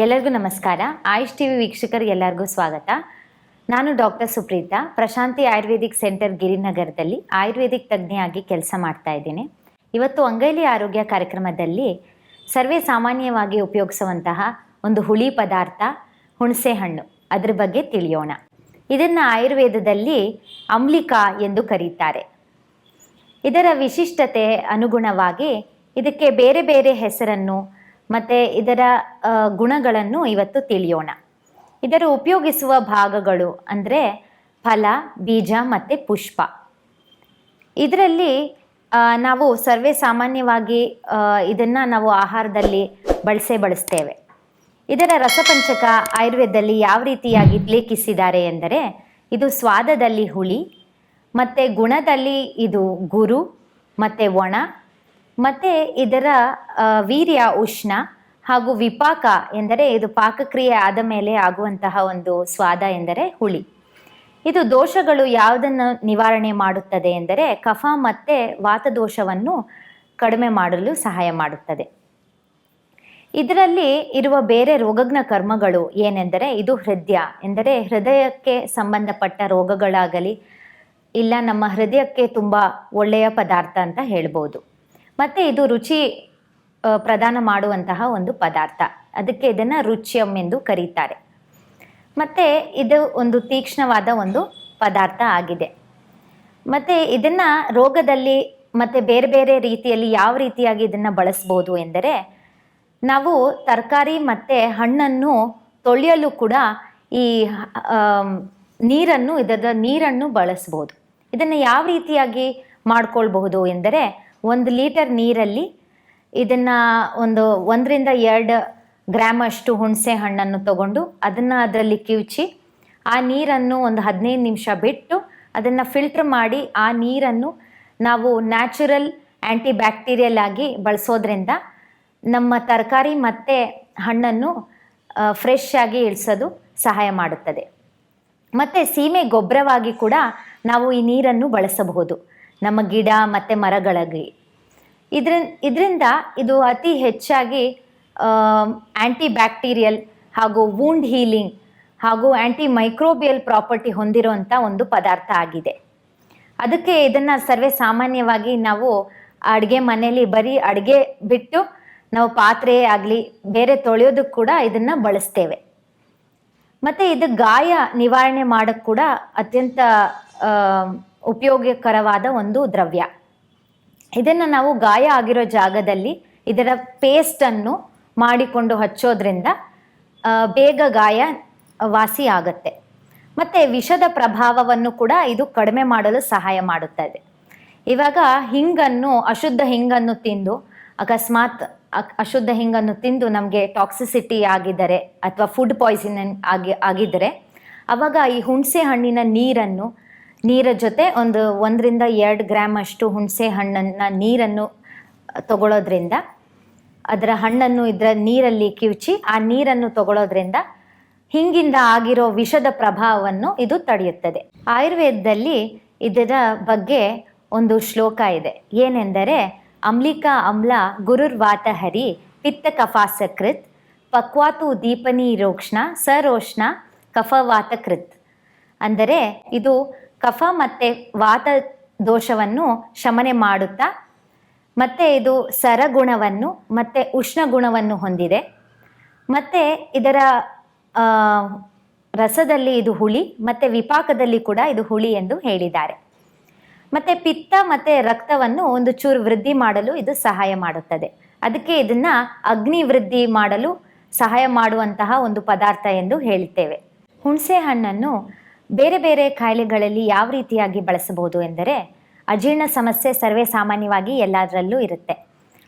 ಎಲ್ಲರಿಗೂ ನಮಸ್ಕಾರ. ಆಯುಷ್ ಟಿವಿ ವೀಕ್ಷಕರಿಗೆ ಎಲ್ಲರಿಗೂ ಸ್ವಾಗತ. ನಾನು ಡಾಕ್ಟರ್ ಸುಪ್ರೀತಾ, ಪ್ರಶಾಂತಿ ಆಯುರ್ವೇದಿಕ್ ಸೆಂಟರ್ ಗಿರಿನಗರದಲ್ಲಿ ಆಯುರ್ವೇದಿಕ್ ತಜ್ಞೆಯಾಗಿ ಕೆಲಸ ಮಾಡ್ತಾ ಇದ್ದೀನಿ. ಇವತ್ತು ಅಂಗೈಲಿ ಆರೋಗ್ಯ ಕಾರ್ಯಕ್ರಮದಲ್ಲಿ ಸರ್ವೇ ಸಾಮಾನ್ಯವಾಗಿ ಉಪಯೋಗಿಸುವಂತಹ ಒಂದು ಹುಳಿ ಪದಾರ್ಥ ಹುಣಸೆ ಹಣ್ಣು, ಅದರ ಬಗ್ಗೆ ತಿಳಿಯೋಣ. ಇದನ್ನು ಆಯುರ್ವೇದದಲ್ಲಿ ಅಂಬ್ಲಿಕಾ ಎಂದು ಕರೀತಾರೆ. ಇದರ ವಿಶಿಷ್ಟತೆ ಅನುಗುಣವಾಗಿ ಇದಕ್ಕೆ ಬೇರೆ ಬೇರೆ ಹೆಸರನ್ನು ಮತ್ತು ಇದರ ಗುಣಗಳನ್ನು ಇವತ್ತು ತಿಳಿಯೋಣ. ಇದರ ಉಪಯೋಗಿಸುವ ಭಾಗಗಳು ಅಂದರೆ ಫಲ, ಬೀಜ ಮತ್ತು ಪುಷ್ಪ. ಇದರಲ್ಲಿ ನಾವು ಸರ್ವೇ ಸಾಮಾನ್ಯವಾಗಿ ಇದನ್ನು ನಾವು ಆಹಾರದಲ್ಲಿ ಬಳಸ್ತೇವೆ. ಇದರ ರಸಪಂಚಕ ಆಯುರ್ವೇದದಲ್ಲಿ ಯಾವ ರೀತಿಯಾಗಿ ಲೇಖಿಸಿದ್ದಾರೆ ಎಂದರೆ, ಇದು ಸ್ವಾದದಲ್ಲಿ ಹುಳಿ ಮತ್ತು ಗುಣದಲ್ಲಿ ಇದು ಗುರು ಮತ್ತು ಒಣ, ಮತ್ತು ಇದರ ವೀರ್ಯ ಉಷ್ಣ ಹಾಗೂ ವಿಪಾಕ ಎಂದರೆ ಇದು ಪಾಕಕ್ರಿಯೆ ಆದ ಮೇಲೆ ಆಗುವಂತಹ ಒಂದು ಸ್ವಾದ ಎಂದರೆ ಹುಳಿ. ಇದು ದೋಷಗಳು ಯಾವುದನ್ನು ನಿವಾರಣೆ ಮಾಡುತ್ತದೆ ಎಂದರೆ ಕಫ ಮತ್ತು ವಾತದೋಷವನ್ನು ಕಡಿಮೆ ಮಾಡಲು ಸಹಾಯ ಮಾಡುತ್ತದೆ. ಇದರಲ್ಲಿ ಇರುವ ಬೇರೆ ರೋಗಜ್ಞ ಕರ್ಮಗಳು ಏನೆಂದರೆ, ಇದು ಹೃದಯ ಎಂದರೆ ಹೃದಯಕ್ಕೆ ಸಂಬಂಧಪಟ್ಟ ರೋಗಗಳಾಗಲಿ ಇಲ್ಲ ನಮ್ಮ ಹೃದಯಕ್ಕೆ ತುಂಬ ಒಳ್ಳೆಯ ಪದಾರ್ಥ ಅಂತ ಹೇಳ್ಬೋದು. ಮತ್ತು ಇದು ರುಚಿ ಪ್ರದಾನ ಮಾಡುವಂತಹ ಒಂದು ಪದಾರ್ಥ, ಅದಕ್ಕೆ ಇದನ್ನು ರುಚ್ಯಂ ಎಂದು ಕರೀತಾರೆ. ಮತ್ತು ಇದು ಒಂದು ತೀಕ್ಷ್ಣವಾದ ಒಂದು ಪದಾರ್ಥ ಆಗಿದೆ. ಮತ್ತು ಇದನ್ನು ರೋಗದಲ್ಲಿ ಮತ್ತು ಬೇರೆ ಬೇರೆ ರೀತಿಯಲ್ಲಿ ಯಾವ ರೀತಿಯಾಗಿ ಇದನ್ನು ಬಳಸ್ಬೋದು ಎಂದರೆ, ನಾವು ತರಕಾರಿ ಮತ್ತು ಹಣ್ಣನ್ನು ತೊಳೆಯಲು ಕೂಡ ಈ ನೀರನ್ನು ಬಳಸ್ಬೋದು. ಇದನ್ನು ಯಾವ ರೀತಿಯಾಗಿ ಮಾಡ್ಕೊಳ್ಬಹುದು ಎಂದರೆ, 1 ಲೀಟರ್ ನೀರಲ್ಲಿ ಇದನ್ನು 1-2 ಗ್ರಾಮ್ ಅಷ್ಟು ಹುಣಸೆ ಹಣ್ಣನ್ನು ತಗೊಂಡು ಅದನ್ನು ಅದರಲ್ಲಿ ಕಿವುಚಿ ಆ ನೀರನ್ನು 15 ನಿಮಿಷ ಬಿಟ್ಟು ಅದನ್ನು ಫಿಲ್ಟ್ರ್ ಮಾಡಿ ಆ ನೀರನ್ನು ನಾವು ನ್ಯಾಚುರಲ್ ಆ್ಯಂಟಿ ಬ್ಯಾಕ್ಟೀರಿಯಲ್ ಆಗಿ ಬಳಸೋದ್ರಿಂದ ನಮ್ಮ ತರಕಾರಿ ಮತ್ತು ಹಣ್ಣನ್ನು ಫ್ರೆಶ್ ಆಗಿ ಇಳಿಸೋದು ಸಹಾಯ ಮಾಡುತ್ತದೆ. ಮತ್ತು ಸೀಮೆ ಗೊಬ್ಬರವಾಗಿ ಕೂಡ ನಾವು ಈ ನೀರನ್ನು ಬಳಸಬಹುದು ನಮ್ಮ ಗಿಡ ಮತ್ತು ಮರಗಳಿಗೆ. ಇದರಿಂದ ಇದು ಅತಿ ಹೆಚ್ಚಾಗಿ ಆ್ಯಂಟಿ ಬ್ಯಾಕ್ಟೀರಿಯಲ್ ಹಾಗೂ ವೂಂಡ್ ಹೀಲಿಂಗ್ ಹಾಗೂ ಆ್ಯಂಟಿ ಮೈಕ್ರೋಬಿಯಲ್ ಪ್ರಾಪರ್ಟಿ ಹೊಂದಿರುವಂಥ ಒಂದು ಪದಾರ್ಥ ಆಗಿದೆ. ಅದಕ್ಕೆ ಇದನ್ನು ಸರ್ವೇ ಸಾಮಾನ್ಯವಾಗಿ ನಾವು ಅಡುಗೆ ಮನೆಯಲ್ಲಿ ಬರೀ ಅಡುಗೆ ಬಿಟ್ಟು ನಾವು ಪಾತ್ರೆ ಆಗಲಿ ಬೇರೆ ತೊಳೆಯೋದಕ್ಕೆ ಕೂಡ ಇದನ್ನು ಬಳಸ್ತೇವೆ. ಮತ್ತು ಇದು ಗಾಯ ನಿವಾರಣೆ ಮಾಡೋಕ್ಕೆ ಕೂಡ ಅತ್ಯಂತ ಉಪಯೋಗಕರವಾದ ಒಂದು ದ್ರವ್ಯ. ಇದನ್ನು ನಾವು ಗಾಯ ಆಗಿರೋ ಜಾಗದಲ್ಲಿ ಇದರ ಪೇಸ್ಟನ್ನು ಮಾಡಿಕೊಂಡು ಹಚ್ಚೋದ್ರಿಂದ ಬೇಗ ಗಾಯ ವಾಸಿ ಆಗುತ್ತೆ. ಮತ್ತು ವಿಷದ ಪ್ರಭಾವವನ್ನು ಕೂಡ ಇದು ಕಡಿಮೆ ಮಾಡಲು ಸಹಾಯ ಮಾಡುತ್ತದೆ. ಇವಾಗ ಅಶುದ್ಧ ಹಿಂಗನ್ನು ತಿಂದು ಅಕಸ್ಮಾತ್ ಅಶುದ್ಧ ಹಿಂಗನ್ನು ತಿಂದು ನಮಗೆ ಟಾಕ್ಸಿಸಿಟಿ ಆಗಿದ್ದರೆ ಅಥವಾ ಫುಡ್ ಪಾಯ್ಸನಿಂಗ್ ಆಗಿದ್ದರೆ ಆವಾಗ ಈ ಹುಣಸೆ ಹಣ್ಣಿನ ನೀರ ಜೊತೆ 1-2 ಗ್ರಾಮ್ ಅಷ್ಟು ಹುಣಸೆ ಹಣ್ಣನ್ನು ನೀರನ್ನು ತಗೊಳ್ಳೋದ್ರಿಂದ ಅದರ ಹಣ್ಣನ್ನು ಇದರ ನೀರಲ್ಲಿ ಕಿವುಚಿ ಆ ನೀರನ್ನು ತಗೊಳ್ಳೋದ್ರಿಂದ ಹಿಂಗಿಂದ ಆಗಿರೋ ವಿಷದ ಪ್ರಭಾವವನ್ನು ಇದು ತಡೆಯುತ್ತದೆ. ಆಯುರ್ವೇದದಲ್ಲಿ ಇದರ ಬಗ್ಗೆ ಒಂದು ಶ್ಲೋಕ ಇದೆ. ಏನೆಂದರೆ, ಅಂಬ್ಲಿಕಾ ಅಮ್ಲ ಗುರುರ್ವಾತಹರಿ ಪಿತ್ತ ಕಫಾಸಕೃತ್ ಪಕ್ವಾತು ದೀಪನಿ ರೋಕ್ಷಣ ಸರೋಷ್ಣ ಕಫವಾತಕೃತ್. ಅಂದರೆ ಇದು ಕಫ ಮತ್ತು ವಾತ ದೋಷವನ್ನು ಶಮನೆ ಮಾಡುತ್ತಾ ಮತ್ತು ಇದು ಸರಗುಣವನ್ನು ಮತ್ತು ಉಷ್ಣ ಗುಣವನ್ನು ಹೊಂದಿದೆ. ಮತ್ತು ಇದರ ರಸದಲ್ಲಿ ಇದು ಹುಳಿ ಮತ್ತು ವಿಪಾಕದಲ್ಲಿ ಕೂಡ ಇದು ಹುಳಿ ಎಂದು ಹೇಳಿದ್ದಾರೆ. ಮತ್ತು ಪಿತ್ತ ಮತ್ತು ರಕ್ತವನ್ನು ಒಂದು ಚೂರು ವೃದ್ಧಿ ಮಾಡಲು ಇದು ಸಹಾಯ ಮಾಡುತ್ತದೆ. ಅದಕ್ಕೆ ಇದನ್ನು ಅಗ್ನಿ ವೃದ್ಧಿ ಮಾಡಲು ಸಹಾಯ ಮಾಡುವಂತಹ ಒಂದು ಪದಾರ್ಥ ಎಂದು ಹೇಳ್ತೇವೆ. ಹುಣಸೆ ಹಣ್ಣನ್ನು ಬೇರೆ ಬೇರೆ ಕಾಯಿಲೆಗಳಲ್ಲಿ ಯಾವ ರೀತಿಯಾಗಿ ಬಳಸಬಹುದು ಎಂದರೆ, ಅಜೀರ್ಣ ಸಮಸ್ಯೆ ಸರ್ವೇ ಸಾಮಾನ್ಯವಾಗಿ ಎಲ್ಲದರಲ್ಲೂ ಇರುತ್ತೆ.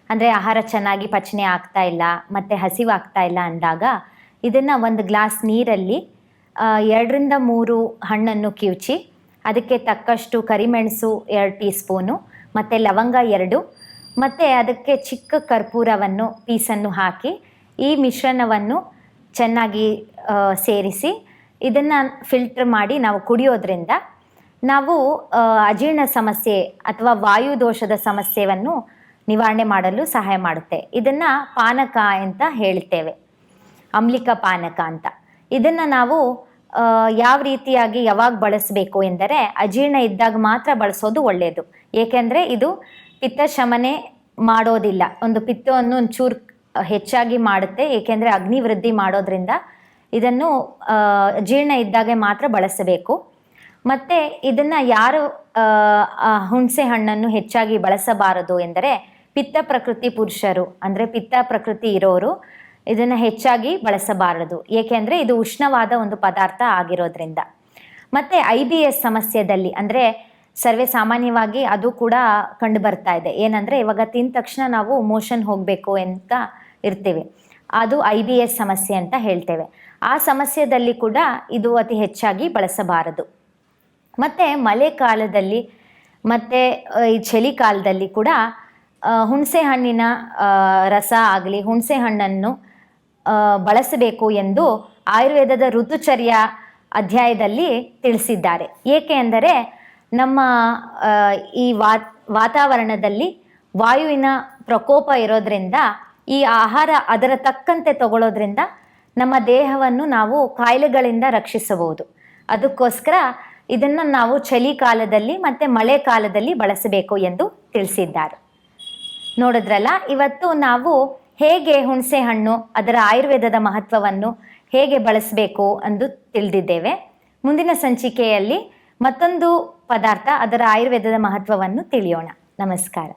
ಅಂದರೆ ಆಹಾರ ಚೆನ್ನಾಗಿ ಪಚನೆ ಆಗ್ತಾ ಇಲ್ಲ ಮತ್ತು ಹಸಿವಾಗ್ತಾ ಇಲ್ಲ ಅಂದಾಗ ಇದನ್ನು 1 ಗ್ಲಾಸ್ ನೀರಲ್ಲಿ 2-3 ಹಣ್ಣನ್ನು ಕಿವುಚಿ ಅದಕ್ಕೆ ತಕ್ಕಷ್ಟು ಕರಿಮೆಣಸು 2 ಟೀ ಸ್ಪೂನು ಮತ್ತು ಲವಂಗ 2 ಮತ್ತು ಅದಕ್ಕೆ ಚಿಕ್ಕ ಕರ್ಪೂರವನ್ನು ಪೀಸನ್ನು ಹಾಕಿ ಈ ಮಿಶ್ರಣವನ್ನು ಚೆನ್ನಾಗಿ ಸೇರಿಸಿ ಇದನ್ನು ಫಿಲ್ಟರ್ ಮಾಡಿ ನಾವು ಕುಡಿಯೋದ್ರಿಂದ ನಾವು ಅಜೀರ್ಣ ಸಮಸ್ಯೆ ಅಥವಾ ವಾಯುದೋಷದ ಸಮಸ್ಯೆಯನ್ನು ನಿವಾರಣೆ ಮಾಡಲು ಸಹಾಯ ಮಾಡುತ್ತೆ. ಇದನ್ನು ಪಾನಕ ಅಂತ ಹೇಳ್ತೇವೆ. ಅಮ್ಲಿಕ ಪಾನಕ ಅಂತ. ಇದನ್ನು ನಾವು ಯಾವ ರೀತಿಯಾಗಿ ಯಾವಾಗ ಬಳಸಬೇಕು ಎಂದರೆ ಅಜೀರ್ಣ ಇದ್ದಾಗ ಮಾತ್ರ ಬಳಸೋದು ಒಳ್ಳೆಯದು. ಏಕೆಂದರೆ ಇದು ಪಿತ್ತ ಶಮನೆ ಮಾಡೋದಿಲ್ಲ, ಒಂದು ಪಿತ್ತವನ್ನು ಒಂಚೂರು ಹೆಚ್ಚಾಗಿ ಮಾಡುತ್ತೆ. ಏಕೆಂದರೆ ಅಗ್ನಿ ವೃದ್ಧಿ ಮಾಡೋದ್ರಿಂದ ಇದನ್ನು ಜೀರ್ಣ ಇದ್ದಾಗ ಮಾತ್ರ ಬಳಸಬೇಕು. ಮತ್ತು ಇದನ್ನು ಯಾರು ಹುಣಸೆ ಹಣ್ಣನ್ನು ಹೆಚ್ಚಾಗಿ ಬಳಸಬಾರದು ಎಂದರೆ ಪಿತ್ತ ಪ್ರಕೃತಿ ಪುರುಷರು, ಅಂದರೆ ಪಿತ್ತ ಪ್ರಕೃತಿ ಇರೋರು ಇದನ್ನು ಹೆಚ್ಚಾಗಿ ಬಳಸಬಾರದು. ಏಕೆಂದರೆ ಇದು ಉಷ್ಣವಾದ ಒಂದು ಪದಾರ್ಥ ಆಗಿರೋದ್ರಿಂದ. ಮತ್ತು IBS ಸಮಸ್ಯೆಯಲ್ಲಿ, ಅಂದರೆ ಸರ್ವೇ ಸಾಮಾನ್ಯವಾಗಿ ಅದು ಕೂಡ ಕಂಡು ಬರ್ತಾ ಇದೆ. ಏನಂದರೆ ಇವಾಗ ತಿಂದ ತಕ್ಷಣ ನಾವು ಮೋಷನ್ ಹೋಗಬೇಕು ಅಂತ ಇರ್ತೀವಿ, ಅದು IBS ಸಮಸ್ಯೆ ಅಂತ ಹೇಳ್ತೇವೆ. ಆ ಸಮಸ್ಯೆಯಲ್ಲಿ ಕೂಡ ಇದು ಅತಿ ಹೆಚ್ಚಾಗಿ ಬಳಸಬಾರದು. ಮತ್ತು ಮಳೆಗಾಲದಲ್ಲಿ ಮತ್ತು ಈ ಚಳಿಗಾಲದಲ್ಲಿ ಕೂಡ ಹುಣಸೆ ಹಣ್ಣಿನ ರಸ ಆಗಲಿ ಹುಣಸೆ ಹಣ್ಣನ್ನು ಬಳಸಬೇಕು ಎಂದು ಆಯುರ್ವೇದದ ಋತುಚರ್ಯ ಅಧ್ಯಾಯದಲ್ಲಿ ತಿಳಿಸಿದ್ದಾರೆ. ಏಕೆ ಅಂದರೆ ನಮ್ಮ ಈ ವಾತಾವರಣದಲ್ಲಿ ವಾಯುವಿನ ಪ್ರಕೋಪ ಇರೋದ್ರಿಂದ ಈ ಆಹಾರ ಅದರ ತಕ್ಕಂತೆ ತಗೊಳ್ಳೋದ್ರಿಂದ ನಮ್ಮ ದೇಹವನ್ನು ನಾವು ಕಾಯಿಲೆಗಳಿಂದ ರಕ್ಷಿಸಬಹುದು. ಅದಕ್ಕೋಸ್ಕರ ಇದನ್ನು ನಾವು ಚಳಿಗಾಲದಲ್ಲಿ ಮತ್ತು ಮಳೆಗಾಲದಲ್ಲಿ ಬಳಸಬೇಕು ಎಂದು ತಿಳಿಸಿದ್ದಾರೆ. ನೋಡಿದ್ರಲ್ಲ, ಇವತ್ತು ನಾವು ಹೇಗೆ ಹುಣಸೆ ಹಣ್ಣು ಅದರ ಆಯುರ್ವೇದದ ಮಹತ್ವವನ್ನು ಹೇಗೆ ಬಳಸಬೇಕು ಎಂದು ತಿಳಿದಿದ್ದೇವೆ. ಮುಂದಿನ ಸಂಚಿಕೆಯಲ್ಲಿ ಮತ್ತೊಂದು ಪದಾರ್ಥ ಅದರ ಆಯುರ್ವೇದದ ಮಹತ್ವವನ್ನು ತಿಳಿಯೋಣ. ನಮಸ್ಕಾರ.